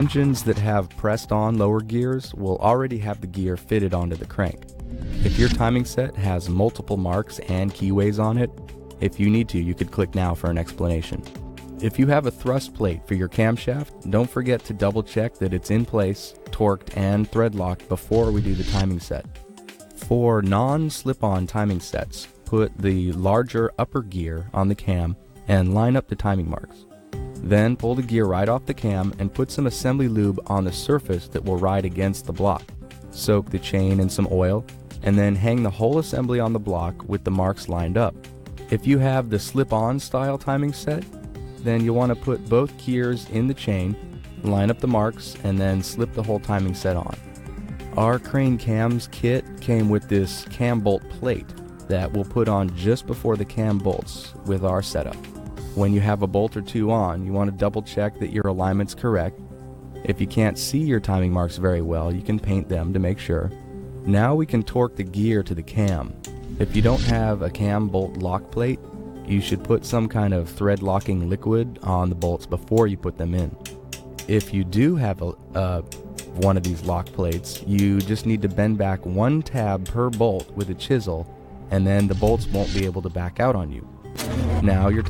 Engines that have pressed on lower gears will already have the gear fitted onto the crank. If your timing set has multiple marks and keyways on it, if you need to, you could click now for an explanation. If you have a thrust plate for your camshaft, don't forget to double check that it's in place, torqued, and thread locked before we do the timing set. For non-slip-on timing sets, put the larger upper gear on the cam and line up the timing marks. Then pull the gear right off the cam and put some assembly lube on the surface that will ride against the block. Soak the chain in some oil, and then hang the whole assembly on the block with the marks lined up. If you have the slip-on style timing set, then you'll want to put both gears in the chain, line up the marks, and then slip the whole timing set on. Our Crane Cams kit came with this cam bolt plate that we'll put on just before the cam bolts with our setup. When you have a bolt or two on, you want to double check that your alignment's correct. If you can't see your timing marks very well, you can paint them to make sure. Now we can torque the gear to the cam. If you don't have a cam bolt lock plate, you should put some kind of thread locking liquid on the bolts before you put them in. If you do have one of these lock plates, you just need to bend back one tab per bolt with a chisel, and then the bolts won't be able to back out on you. Now your